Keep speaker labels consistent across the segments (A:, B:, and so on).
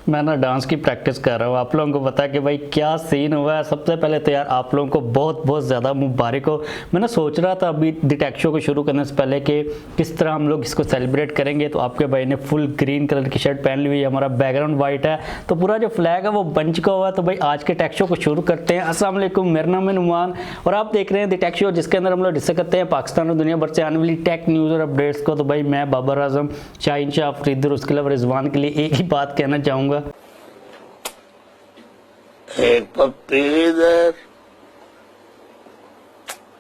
A: मैं ना डांस की प्रैक्टिस कर रहा हूँ। आप लोगों को पता है कि भाई क्या सीन हुआ है। सबसे पहले तो यार आप लोगों को बहुत बहुत ज़्यादा मुबारक हो। मैं ना सोच रहा था अभी द टेक शो को शुरू करने से पहले कि किस तरह हम लोग इसको सेलिब्रेट करेंगे। तो आपके भाई ने फुल ग्रीन कलर की शर्ट पहन ली हुई है, हमारा बैकग्राउंड वाइट है, तो पूरा जो फ्लैग है वो बन चुका हुआ है। तो भाई आज के टेक शो को शुरू करते हैं। अस्सलाम वालेकुम, मेरा नाम है नुमान और आप देख रहे हैं द टेक शो, जिसके अंदर हम लोग डिस्कस करते हैं पाकिस्तान और दुनिया भर से आने वाली टेक न्यूज़ और अपडेट्स को। तो भाई मैं बाबर आजम, शाहीन शाह अफरीदी और उसके अलावा रिजवान के लिए एक ही बात कहना चाहूँगा,
B: एक पप्पी इधर,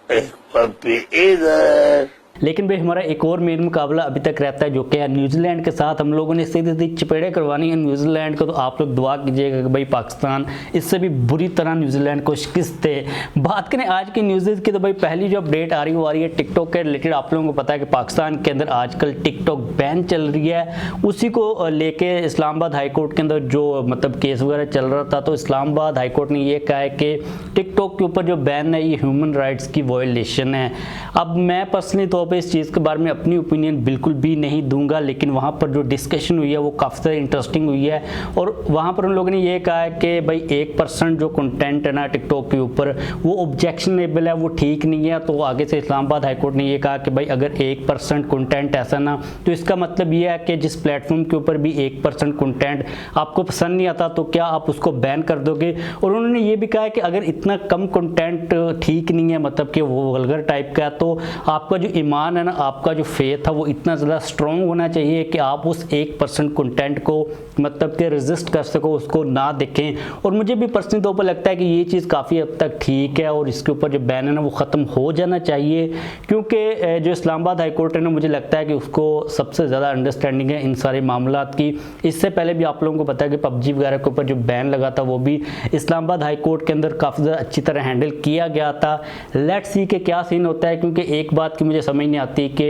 B: एक पप्पी इधर।
A: लेकिन भाई हमारा एक और मेन मुकाबला अभी तक रहता है जो कि है न्यूजीलैंड के साथ। हम लोगों ने सीधी सीधी चपेड़े करवानी है न्यूजीलैंड को। तो आप लोग दुआ कीजिएगा कि भाई पाकिस्तान इससे भी बुरी तरह न्यूजीलैंड को शिकस्त दे। बात करें आज की न्यूज़ की, तो भाई पहली जो अपडेट आ रही है टिकटॉक के रिलेटेड। आप लोगों को पता है कि पाकिस्तान के अंदर आजकल टिकटॉक बैन चल रही है। उसी को लेके इस्लामाबाद हाईकोर्ट के अंदर जो मतलब केस वगैरह चल रहा था, तो इस्लामाबाद हाईकोर्ट ने ये कहा है कि टिकटॉक के ऊपर जो बैन है ये ह्यूमन राइट्स की वायलेशन है। अब मैं पर्सनली तौर पे इस चीज़ के बारे में अपनी ओपिनियन बिल्कुल भी नहीं दूंगा, लेकिन वहाँ पर जो डिस्कशन हुई है वो काफ़ी ज़्यादा इंटरेस्टिंग हुई है। और वहाँ पर उन लोगों ने ये कहा है कि भाई 1% जो कंटेंट है ना टिकटॉक के ऊपर वो ऑब्जेक्शनेबल है, वो ठीक नहीं है। तो आगे से इस्लामाबाद हाईकोर्ट ने ये कहा कि भाई अगर 1% कंटेंट ऐसा ना, तो इसका मतलब ये है कि जिस प्लेटफॉर्म के ऊपर भी 1% कंटेंट आपको पसंद नहीं आता तो क्या आप उसको बैन कर दोगे। और उन्होंने ये भी कहा है कि अगर इतना कम कंटेंट ठीक नहीं है, मतलब कि वो वल्गर टाइप का, तो आपका जो ईमान है ना, आपका जो फेथ है वो इतना ज़्यादा स्ट्रॉन्ग होना चाहिए कि आप उस 1% कंटेंट को मतलब कि रेजिस्ट कर सको, उसको ना देखें। और मुझे भी पर्सनली तौर पर लगता है कि ये चीज़ काफ़ी हद तक ठीक है और इसके ऊपर जो बैन है ना वो ख़त्म हो जाना चाहिए, क्योंकि जो इस्लामाबाद हाईकोर्ट है ना, मुझे लगता है कि उसको सबसे ज़्यादा अंडरस्टैंडिंग है इन सारे मामलात की। इससे पहले भी आप लोगों को पता है कि पबजी वगैरह के ऊपर जो बैन लगा था वो भी इस्लामाबाद हाईकोर्ट के अंदर काफ़ी ज़्यादा अच्छी तरह हैंडल किया गया था। लेट्स सी के क्या सीन होता है, क्योंकि एक बात की मुझे समझ नहीं आती कि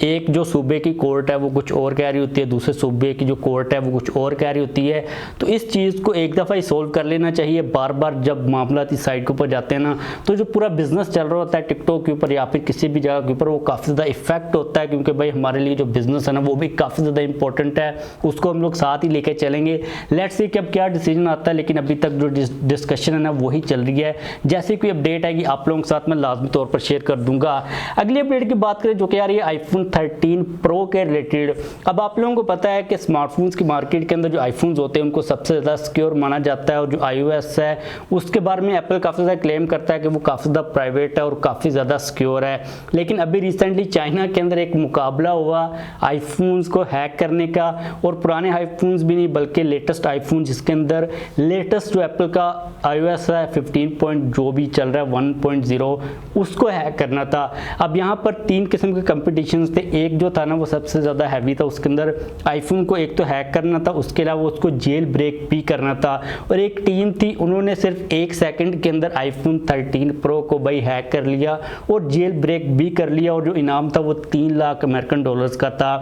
A: एक जो सूबे की कोर्ट है वो कुछ और कह रही होती है, दूसरे सूबे की जो कोर्ट है वो कुछ और कह रही होती है। तो इस चीज़ को एक दफ़ा ही सोल्व कर लेना चाहिए। बार बार जब मामला इस साइड के ऊपर जाते हैं ना, तो जो पूरा बिजनेस चल रहा होता है टिकटॉक के ऊपर या फिर किसी भी जगह के ऊपर, वो काफ़ी ज़्यादा इफेक्ट होता है, क्योंकि भाई हमारे लिए जो बिजनेस है ना वो भी काफ़ी ज़्यादा इंपॉर्टेंट है, उसको हम लोग साथ ही लेके चलेंगे। लेट्स सी कि अब क्या डिसीजन आता है, लेकिन अभी तक जो डिस्कशन है ना वही चल रही है। जैसे कोई अपडेट आएगी आप लोगों के साथ मैं लाजमी तौर पर शेयर कर दूंगा। अगली अपडेट की बात करें जो कि यार ये आईफोन 13 प्रो के रिलेटेड। अब आप लोगों को पता है कि स्मार्टफोन्स की मार्केट के अंदर जो आईफोन्स होते हैं उनको सबसे ज़्यादा सिक्योर माना जाता है, और जो iOS है उसके बारे में एप्पल काफ़ी ज़्यादा क्लेम करता है कि वो काफ़ी ज़्यादा प्राइवेट है और काफ़ी ज़्यादा सिक्योर है। लेकिन अभी रिसेंटली चाइना के अंदर एक मुकाबला हुआ आईफोन्स को हैक करने का, और पुराने आईफोन्स भी नहीं बल्कि लेटेस्ट आईफोन, जिसके अंदर लेटेस्ट जो एप्पल का iOS है 15 पॉइंट जो भी चल रहा है 1.0, उसको हैक करना था। अब यहाँ पर 3 किस्म के कंपटीशन थे। एक जो था ना वो सबसे ज़्यादा हैवी था, उसके अंदर आईफोन को एक तो हैक करना था, उसके अलावा उसको जेल ब्रेक भी करना था। और एक टीम थी, उन्होंने सिर्फ 1 सेकंड के अंदर आईफोन 13 प्रो को भाई हैक कर लिया और जेल ब्रेक भी कर लिया, और जो इनाम था वो 3 लाख अमेरिकन डॉलर्स का था।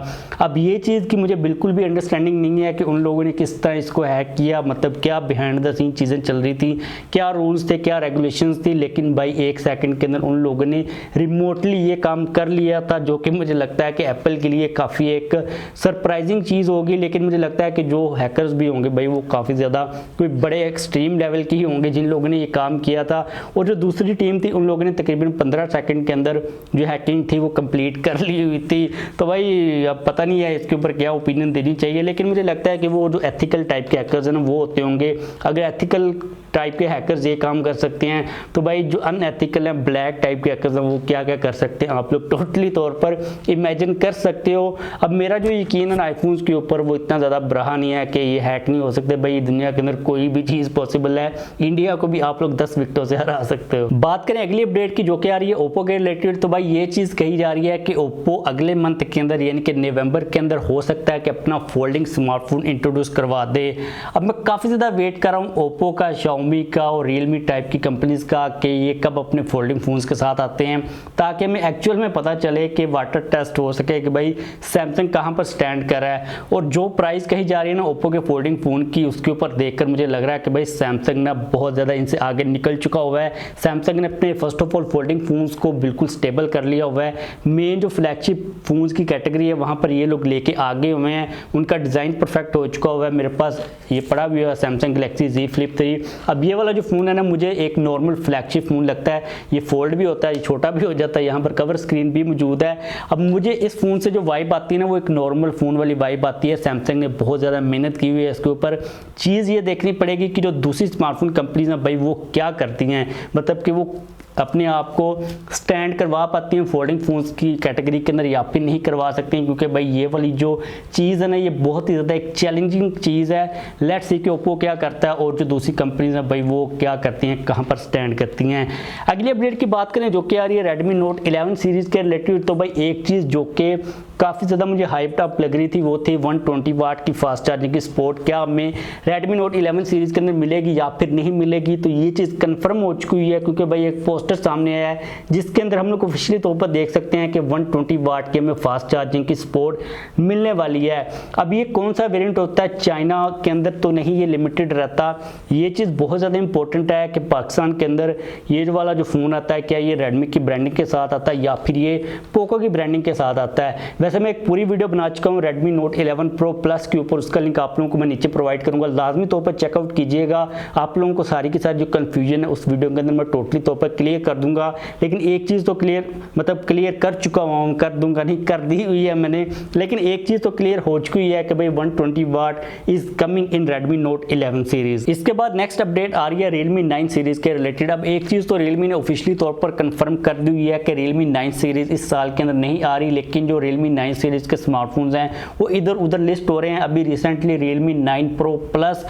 A: अब ये चीज़ की मुझे बिल्कुल भी अंडरस्टैंडिंग नहीं है कि उन लोगों ने किस तरह इसको हैक किया, मतलब क्या बिहाइंड द सीन चीज़ें चल रही थी, क्या रूल्स थे, क्या रेगुलेशंस थी। लेकिन भाई 1 सेकंड के अंदर उन लोगों ने रिमोटली ये काम कर लिया था, जो कि मुझे लगता है कि एप्पल के लिए काफ़ी एक सरप्राइजिंग चीज़ होगी। लेकिन मुझे लगता है कि जो हैकर्स भी होंगे भाई वो काफ़ी ज़्यादा कोई बड़े एक्सट्रीम लेवल के ही होंगे जिन लोगों ने ये काम किया था। और जो दूसरी टीम थी उन लोगों ने तकरीबन 15 सेकंड के अंदर जो हैकिंग थी वो कंप्लीट कर ली हुई थी। तो भाई अब पता नहीं है इसके ऊपर क्या ओपिनियन देनी चाहिए, लेकिन मुझे लगता है कि वो जो एथिकल टाइप के हैकर्स हैं ना वो होते होंगे। अगर एथिकल टाइप के हैकर्स ये काम कर सकते हैं, तो भाई जो अनएथिकल है ब्लैक टाइप के हैकर्स हैं वो क्या क्या कर सकते हैं, आप लोग टोटली तौर पर इमेजिन कर सकते हो। अब मेरा जो यकीन है आईफोन्स के ऊपर वो इतना ज़्यादा बढ़ा नहीं है कि ये हैक नहीं हो सकते। भाई दुनिया के अंदर कोई भी चीज़ पॉसिबल है, इंडिया को भी आप लोग 10 विकेटों से हरा सकते हो। बात करें अगली अपडेट की जो कि आ रही है ओप्पो के रिलेटेड, तो भाई ये चीज़ कही जा रही है कि ओप्पो अगले मंथ के अंदर यानी कि नवंबर के अंदर हो सकता है कि अपना फोल्डिंग स्मार्टफोन इंट्रोड्यूस करवा दे। अब मैं काफ़ी ज़्यादा वेट कर रहा हूँ ओप्पो का, Xiaomi Xiaomi का और Realme टाइप की कंपनीज का कि ये कब अपने फोल्डिंग फ़ोन्स के साथ आते हैं, ताकि हमें एक्चुअल में पता चले कि वाटर टेस्ट हो सके कि भाई सैमसंग कहाँ पर स्टैंड कर रहा है। और जो प्राइस कही जा रही है ना ओप्पो के फोल्डिंग फ़ोन की, उसके ऊपर देखकर मुझे लग रहा है कि भाई सैमसंग ना बहुत ज़्यादा इनसे आगे निकल चुका हुआ है। सैमसंग ने अपने first of all folding phones को बिल्कुल स्टेबल कर लिया हुआ है। मेन जो फ्लैगशिप फ़ोन्स की कैटेगरी है वहाँ पर ये लोग लेके आगे हुए हैं, उनका डिज़ाइन परफेक्ट हो चुका हुआ है। मेरे पास ये पड़ा भी हुआ है सैमसंग गैलेक्सी Z Flip 3। अब ये वाला जो फ़ोन है ना मुझे एक नॉर्मल फ्लैगशिप फ़ोन लगता है। ये फोल्ड भी होता है, ये छोटा भी हो जाता है, यहाँ पर कवर स्क्रीन भी मौजूद है। अब मुझे इस फ़ोन से जो वाइब आती है ना वो एक नॉर्मल फ़ोन वाली वाइब आती है। सैमसंग ने बहुत ज़्यादा मेहनत की हुई है इसके ऊपर। चीज़ ये देखनी पड़ेगी कि जो दूसरी स्मार्टफोन कंपनीज हैं भाई वो क्या करती हैं, मतलब कि वो अपने आप को स्टैंड करवा पाती हैं फोल्डिंग फ़ोन्स की कैटेगरी के अंदर या फिर नहीं करवा सकती हैं, क्योंकि भाई ये वाली जो चीज़ है ना ये बहुत ही ज़्यादा एक चैलेंजिंग चीज़ है। लेट्स सी कि ओप्पो क्या करता है और जो दूसरी कंपनीज हैं भाई वो क्या करती हैं, कहाँ पर स्टैंड करती हैं। अगली अपडेट की बात करें जो कि आ रही है Redmi Note 11 सीरीज़ के रिलेटेड, तो भाई एक चीज़ जो कि काफ़ी ज़्यादा मुझे हाइप अप लग रही थी वो थी 120 वाट की फास्ट चार्जिंग की सपोर्ट। क्या हमें Redmi Note 11 सीरीज़ के अंदर मिलेगी या फिर नहीं मिलेगी, तो ये चीज़ कंफर्म हो चुकी हुई है, क्योंकि भाई एक पोस्टर सामने आया है जिसके अंदर हम लोग ऑफिशियली तौर पर देख सकते हैं कि 120 वाट की हमें फास्ट चार्जिंग की सपोर्ट मिलने वाली है। अब ये कौन सा वेरिएंट होता है, चाइना के अंदर तो नहीं, ये लिमिटेड रहता। ये चीज़ बहुत ज़्यादा इंपॉर्टेंट है कि पाकिस्तान के अंदर ये वाला जो फ़ोन आता है क्या ये रेडमी की ब्रांडिंग के साथ आता है या फिर ये पोको की ब्रांडिंग के साथ आता है। वैसे मैं एक पूरी वीडियो बना चुका हूँ Redmi Note 11 Pro Plus के ऊपर, उसका लिंक आप लोगों को मैं नीचे प्रोवाइड करूँगा, लाजमी तौर पर चेकआउट कीजिएगा। आप लोगों को सारी की सारी जो कन्फ्यूजन है उस वीडियो के अंदर मैं टोटली तौर पर क्लियर कर दूंगा। लेकिन एक चीज़ तो क्लियर कर चुका हूँ, कर दूंगा नहीं, कर दी हुई है मैंने, लेकिन एक चीज़ तो क्लियर हो चुकी है कि भाई 120 what is coming in Redmi Note 11 series. इसके बाद नेक्स्ट अपडेट आ रही है Realme 9 सीरीज के रिलेटेड। अब एक चीज़ तो Realme ने ऑफिशियली तौर पर कंफर्म कर दी हुई है कि Realme 9 सीरीज इस साल के अंदर नहीं आ रही, लेकिन जो Realme 9 सीरीज के स्मार्टफोन्स हैं वो इधर उधर लिस्ट हो रहे हैं। अभी recently Realme 9 Pro Plus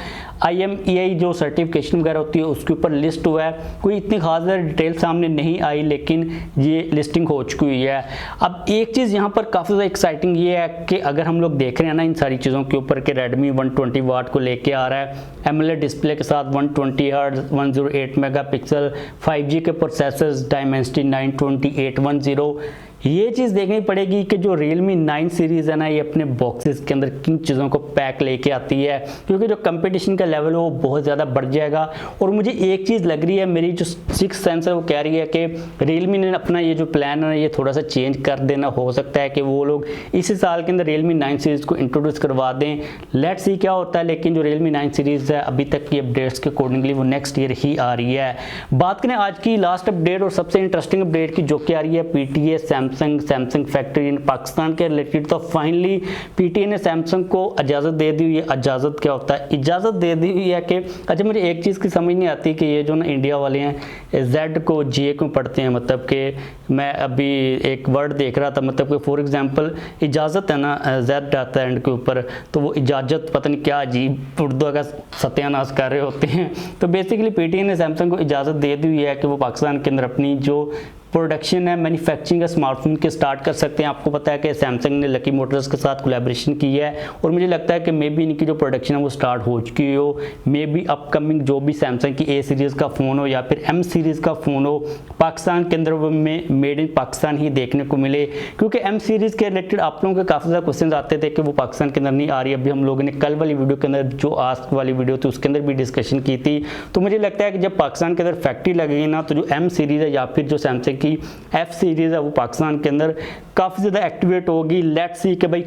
A: IMEI जो सर्टिफिकेशन वगैरह होती है उसके ऊपर लिस्ट हुआ है। कोई इतनी खास डिटेल सामने नहीं आई, लेकिन ये लिस्टिंग हो चुकी हुई है। अब एक चीज़ यहाँ पर काफ़ी ज़्यादा एक्साइटिंग ये है कि अगर हम लोग देख रहे हैं ना इन सारी चीज़ों के ऊपर कि Redmi 120 वाट को लेके आ रहा है, AMOLED डिस्प्ले के साथ 120 हर्ट्ज, 108 मेगापिक्सल, 5G के प्रोसेसर्स, Dimensity 92810, ये चीज़ देखनी पड़ेगी कि जो Realme 9 सीरीज़ है ना ये अपने बॉक्सेस के अंदर किन चीज़ों को पैक लेके आती है, क्योंकि जो कंपटीशन का लेवल है वो बहुत ज़्यादा बढ़ जाएगा। और मुझे एक चीज़ लग रही है, मेरी जो 6th सेंस है वो कह रही है कि Realme ने अपना ये जो प्लान है ये थोड़ा सा चेंज कर देना। हो सकता है कि वो लोग इसी साल के अंदर Realme 9 सीरीज़ को इंट्रोड्यूस करवा दें। लेट्स सी क्या होता है, लेकिन जो Realme 9 सीरीज़ है अभी तक की अपडेट्स के अकॉर्डिंगली वो नेक्स्ट ईयर ही आ रही है। बात करें आज की लास्ट अपडेट और सबसे इंटरेस्टिंग अपडेट की जो कि आ रही है PTA Samsung factory in Pakistan के रिलेटेड। तो फाइनली PTA ने सैमसंग को इजाज़त दे दी हुई है। इजाज़त क्या होता है, इजाज़त दे दी हुई है कि अच्छा मुझे एक चीज़ की समझ नहीं आती कि ये जो ना इंडिया वाले हैं Z को J क्यों पढ़ते हैं। मतलब कि मैं अभी एक वर्ड देख रहा था, मतलब कि फॉर एग्जांपल इजाज़त है ना Z आता है एंड के ऊपर, तो वो इजाज़त पता नहीं क्या अजीब उर्दू का सत्यानाश कर रहे होते हैं। तो बेसिकली PTA ने सैमसंग को इजाज़त दे दी हुई है कि वो पाकिस्तान के अंदर अपनी जो प्रोडक्शन है, मैन्युफैक्चरिंग है स्मार्टफोन के स्टार्ट कर सकते हैं। आपको पता है कि सैमसंग ने लकी मोटर्स के साथ कोलैबोरेशन की है और मुझे लगता है कि मे बी इनकी जो प्रोडक्शन है वो स्टार्ट हो चुकी हो। मे बी अपकमिंग जो भी सैमसंग की A सीरीज़ का फ़ोन हो या फिर M सीरीज़ का फ़ोन हो, पाकिस्तान के अंदर वो में मेड इन पाकिस्तान ही देखने को मिले, क्योंकि M सीरीज़ के रिलेटेड आप लोगों के काफ़ी ज़्यादा क्वेश्चन आते थे कि वो पाकिस्तान के अंदर नहीं आ रही। अभी हम लोगों ने कल वाली वीडियो के अंदर जो आस्क वाली वीडियो थी उसके अंदर भी डिस्कशन की थी। तो मुझे लगता है कि जब पाकिस्तान के अंदर फैक्ट्री लगेगी ना तो जो M सीरीज़ है या फिर जो सैमसंग की F सीरीज़ है वो पाकिस्तान के अंदर काफ़ी ज़्यादा एक्टिवेट होगी। लेट्स सी कि भाई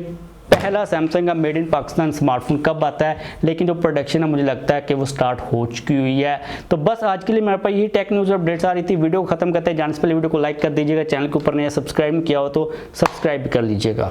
A: पहला सैमसंग का मेड इन पाकिस्तान स्मार्टफोन कब आता है, लेकिन जो प्रोडक्शन है मुझे लगता है कि वो स्टार्ट हो चुकी हुई है। तो बस आज के लिए मेरे पास यही टेक न्यूज़ अपडेट्स आ रही थी। वीडियो को खत्म करते हैं, जाने से पहले वीडियो को लाइक कर दीजिएगा, चैनल के ऊपर नया सब्सक्राइब किया हो तो सब्सक्राइब कर लीजिएगा।